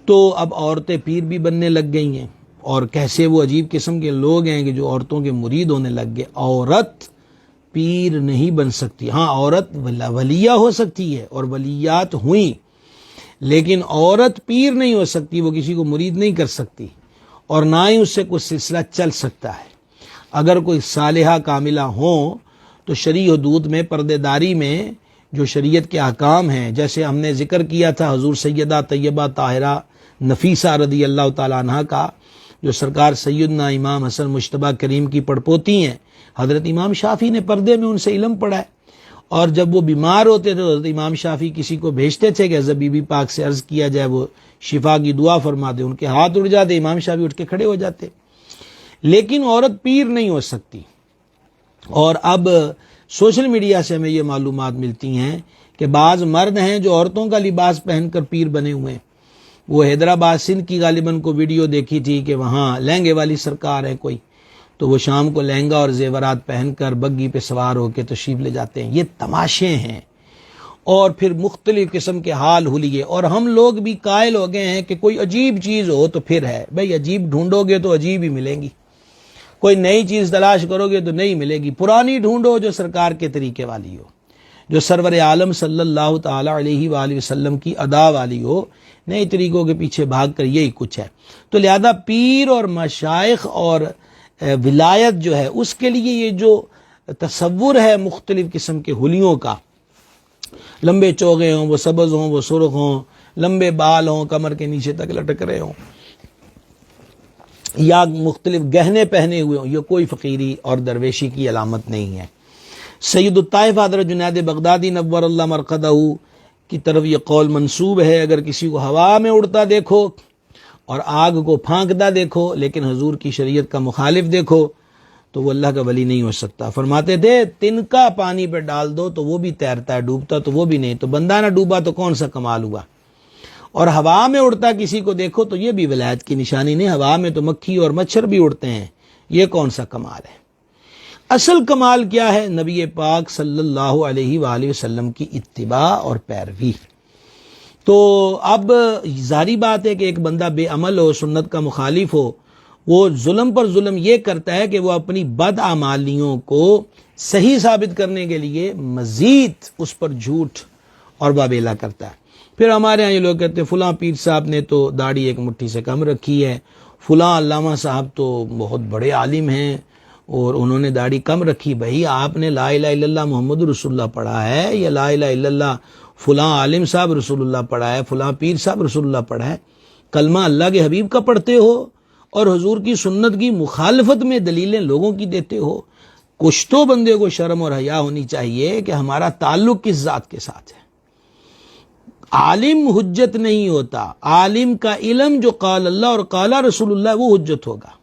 تو اب عورتیں پیر بھی بننے لگ گئی ہیں، اور کیسے وہ عجیب قسم کے لوگ ہیں کہ جو عورتوں کے مرید ہونے لگ گئے۔ عورت پیر نہیں بن سکتی، ہاں عورت ولیہ ہو سکتی ہے اور ولیات ہوئیں، لیکن عورت پیر نہیں ہو سکتی، وہ کسی کو مرید نہیں کر سکتی، اور نہ ہی اس سے کوئی سلسلہ چل سکتا ہے۔ اگر کوئی صالحہ کاملہ ہوں تو شرعی حدود میں، پردے داری میں جو شریعت کے احکام ہیں، جیسے ہم نے ذکر کیا تھا حضور سیدہ طیبہ طاہرہ نفیسہ رضی اللہ تعالیٰ عنہ کا، جو سرکار سیدنا امام حسن مجتبیٰ کریم کی پڑپوتی ہیں، حضرت امام شافعی نے پردے میں ان سے علم پڑھا ہے، اور جب وہ بیمار ہوتے تھے تو حضرت امام شافعی کسی کو بھیجتے تھے کہ حضرت بی بی پاک سے عرض کیا جائے وہ شفا کی دعا فرما دے، ان کے ہاتھ اڑ جاتے، امام شافعی اٹھ کے کھڑے ہو جاتے۔ لیکن عورت پیر نہیں ہو سکتی۔ اور اب سوشل میڈیا سے ہمیں یہ معلومات ملتی ہیں کہ بعض مرد ہیں جو عورتوں کا لباس پہن کر پیر بنے ہوئے ہیں۔ وہ حیدرآباد سندھ کی غالباً کو ویڈیو دیکھی تھی کہ وہاں لہنگے والی سرکار ہے کوئی، تو وہ شام کو لہنگا اور زیورات پہن کر بگی پہ سوار ہو کے تشریف لے جاتے ہیں۔ یہ تماشے ہیں، اور پھر مختلف قسم کے حال حلیے، اور ہم لوگ بھی قائل ہو گئے ہیں کہ کوئی عجیب چیز ہو تو پھر ہے۔ بھئی عجیب ڈھونڈو گے تو عجیب ہی ملیں گی، کوئی نئی چیز تلاش کرو گے تو نہیں ملے گی، پرانی ڈھونڈو جو سرکار کے طریقے والی ہو، جو سرور عالم صلی اللہ تعالی علیہ وآلہ وسلم کی ادا والی ہو۔ نئے طریقوں کے پیچھے بھاگ کر یہی کچھ ہے۔ تو لہذا پیر اور مشائخ اور ولایت جو ہے، اس کے لیے یہ جو تصور ہے مختلف قسم کے حلیوں کا، لمبے چوغے ہوں، وہ سبز ہوں، وہ سرخ ہوں، لمبے بال ہوں، کمر کے نیچے تک لٹک رہے ہوں، یا مختلف گہنے پہنے ہوئے ہوں، یہ کوئی فقیری اور درویشی کی علامت نہیں ہے۔ سید الطائف حضرت جنید بغدادی نور اللہ مرقدہ کی طرف یہ قول منسوب ہے، اگر کسی کو ہوا میں اڑتا دیکھو اور آگ کو پھانکتا دیکھو لیکن حضور کی شریعت کا مخالف دیکھو تو وہ اللہ کا ولی نہیں ہو سکتا۔ فرماتے تھے تنکا پانی پہ ڈال دو تو وہ بھی تیرتا ہے، ڈوبتا تو وہ بھی نہیں، تو بندہ نہ ڈوبا تو کون سا کمال ہوا۔ اور ہوا میں اڑتا کسی کو دیکھو تو یہ بھی ولایت کی نشانی نہیں، ہوا میں تو مکھی اور مچھر بھی اڑتے ہیں، یہ کون سا کمال ہے۔ اصل کمال کیا ہے؟ نبی پاک صلی اللہ علیہ وآلہ وسلم کی اتباع اور پیروی۔ تو اب ظاہری بات ہے کہ ایک بندہ بے عمل ہو، سنت کا مخالف ہو، وہ ظلم پر ظلم یہ کرتا ہے کہ وہ اپنی بد اعمالیوں کو صحیح ثابت کرنے کے لیے مزید اس پر جھوٹ اور بابیلا کرتا ہے۔ پھر ہمارے ہاں یہ لوگ کہتے ہیں فلاں پیر صاحب نے تو داڑھی ایک مٹھی سے کم رکھی ہے، فلاں علامہ صاحب تو بہت بڑے عالم ہیں اور انہوں نے داڑھی کم رکھی۔ بھائی آپ نے لا الہ الا اللہ محمد رسول اللہ پڑھا ہے، یا لا الہ الا اللہ فلاں عالم صاحب رسول اللہ پڑھا ہے، فلاں پیر صاحب رسول اللہ پڑھا ہے؟ کلمہ اللہ کے حبیب کا پڑھتے ہو اور حضور کی سنت کی مخالفت میں دلیلیں لوگوں کی دیتے ہو۔ کچھ تو بندے کو شرم اور حیا ہونی چاہیے کہ ہمارا تعلق کس ذات کے ساتھ ہے۔ عالم حجت نہیں ہوتا، عالم کا علم جو قال اللہ اور قال رسول اللہ وہ حجت ہوگا۔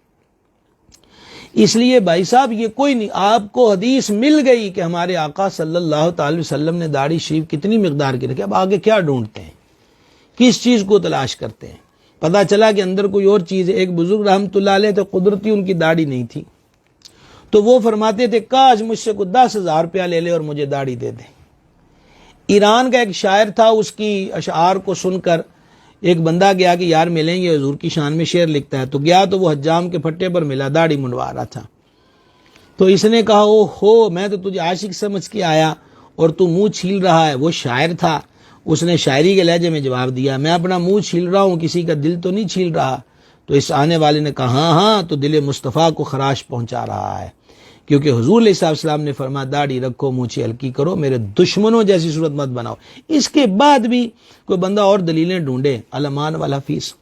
اس لیے بھائی صاحب یہ کوئی نہیں، آپ کو حدیث مل گئی کہ ہمارے آقا صلی اللہ تعالی وسلم نے داڑھی شریف کتنی مقدار کی رکھی، اب آگے کیا ڈھونڈتے ہیں، کس چیز کو تلاش کرتے ہیں؟ پتہ چلا کہ اندر کوئی اور چیز ہے۔ ایک بزرگ رحمۃ اللہ علیہ تو قدرتی ان کی داڑھی نہیں تھی، تو وہ فرماتے تھے کاش مجھ سے کوئی 10,000 روپیہ لے لے اور مجھے داڑھی دے دے۔ ایران کا ایک شاعر تھا، اس کی اشعار کو سن کر ایک بندہ گیا کہ یار ملیں گے، حضور کی شان میں شعر لکھتا ہے، تو گیا تو وہ حجام کے پھٹے پر ملا، داڑھی منڈوا رہا تھا۔ تو اس نے کہا او ہو، میں تو تجھے عاشق سمجھ کے آیا اور تو منہ چھیل رہا ہے۔ وہ شاعر تھا، اس نے شاعری کے لہجے میں جواب دیا میں اپنا منہ چھیل رہا ہوں، کسی کا دل تو نہیں چھیل رہا۔ تو اس آنے والے نے کہا ہاں ہاں، تو دل مصطفیٰ کو خراش پہنچا رہا ہے، کیونکہ حضور علیہ السلام نے فرمایا داڑھی رکھو، مونچھیں ہلکی کرو، میرے دشمنوں جیسی صورت مت بناؤ۔ اس کے بعد بھی کوئی بندہ اور دلیلیں ڈھونڈے، علمان والا فیس۔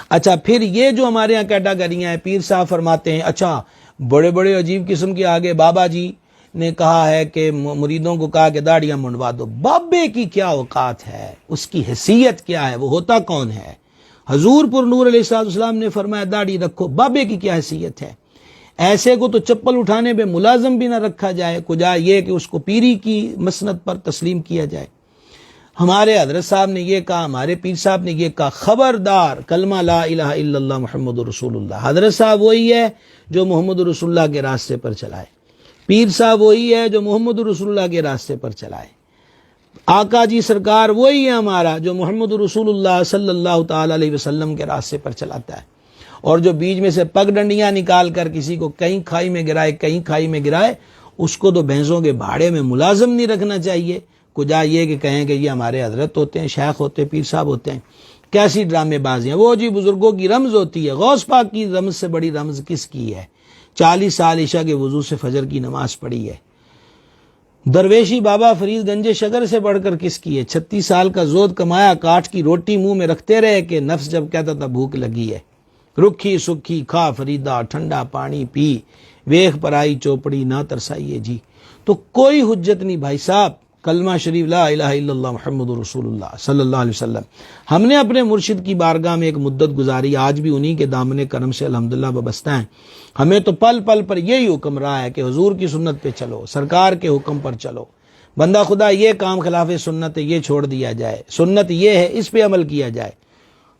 اچھا پھر یہ جو ہمارے یہاں کیٹاگریاں ہیں، پیر صاحب فرماتے ہیں اچھا بڑے بڑے عجیب قسم کے، آگے بابا جی نے کہا ہے کہ مریدوں کو کہا کہ داڑیاں منڈوا دو۔ بابے کی کیا اوقات ہے، اس کی حیثیت کیا ہے، وہ ہوتا کون ہے؟ حضور پر نور علیہ السلام نے فرمایا داڑھی رکھو، بابے کی کیا حیثیت ہے؟ ایسے کو تو چپل اٹھانے پہ ملازم بھی نہ رکھا جائے، کجا یہ کہ اس کو پیری کی مسند پر تسلیم کیا جائے۔ ہمارے حضرت صاحب نے یہ کہا، ہمارے پیر صاحب نے یہ کہا، خبردار کلمہ لا الہ الا اللہ محمد رسول اللہ۔ حضرت صاحب وہی ہے جو محمد رسول اللہ کے راستے پر چلائے، پیر صاحب وہی ہے جو محمد رسول اللہ کے راستے پر چلائے۔ آقا جی سرکار وہی ہے ہمارا جو محمد رسول اللہ صلی اللہ تعالی علیہ وسلم کے راستے پر چلاتا ہے، اور جو بیچ میں سے پگ ڈنڈیاں نکال کر کسی کو کہیں کھائی میں گرائے کہیں کھائی میں گرائے، اس کو تو بھینسوں کے بھاڑے میں ملازم نہیں رکھنا چاہیے، کجا یہ کہ کہیں کہ یہ ہمارے حضرت ہوتے ہیں، شیخ ہوتے ہیں، پیر صاحب ہوتے ہیں۔ کیسی ڈرامے بازیاں، وہ جی بزرگوں کی رمز ہوتی ہے، غوث پاک کی رمز سے بڑی رمز کس کی ہے؟ 40 سال عشاء کے وضو سے فجر کی نماز پڑھی ہے۔ درویشی بابا فرید گنج شگر سے بڑھ کر کس کی ہے؟ 36 سال کا زود کمایا، کاٹ کی روٹی منہ میں رکھتے رہے کہ نفس جب کہتا تھا بھوک لگی ہے، رکھی سکھی کھا فریدا، ٹھنڈا پانی پی، ویخ پرائی چوپڑی نہ ترسائیے جی۔ تو کوئی حجت نہیں بھائی صاحب، کلمہ شریف لا الہ الا اللہ محمد رسول اللہ صلی اللہ علیہ وسلم، ہم نے اپنے مرشد کی بارگاہ میں ایک مدت گزاری، آج بھی انہی کے دامن کرم سے الحمدللہ وابستہ ہیں۔ ہمیں تو پل پل پر یہی حکم رہا ہے کہ حضور کی سنت پہ چلو، سرکار کے حکم پر چلو، بندہ خدا یہ کام خلاف سنت ہے یہ چھوڑ دیا جائے، سنت یہ ہے اس پہ عمل کیا جائے۔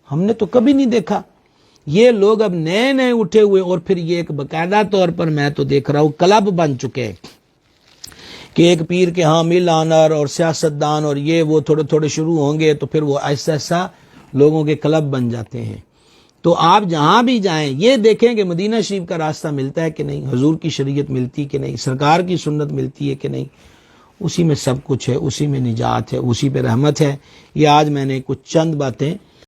ہم نے تو کبھی نہیں دیکھا، یہ لوگ اب نئے نئے اٹھے ہوئے، اور پھر یہ ایک باقاعدہ طور پر میں تو دیکھ رہا ہوں کلب بن چکے ہیں کہ ایک پیر کے ہاں مل آنر اور سیاستدان اور یہ وہ تھوڑے تھوڑے شروع ہوں گے تو پھر وہ ایسا ایسا لوگوں کے کلب بن جاتے ہیں۔ تو آپ جہاں بھی جائیں یہ دیکھیں کہ مدینہ شریف کا راستہ ملتا ہے کہ نہیں، حضور کی شریعت ملتی کہ نہیں، سرکار کی سنت ملتی ہے کہ نہیں، اسی میں سب کچھ ہے، اسی میں نجات ہے، اسی پہ رحمت ہے۔ یہ آج میں نے کچھ چند باتیں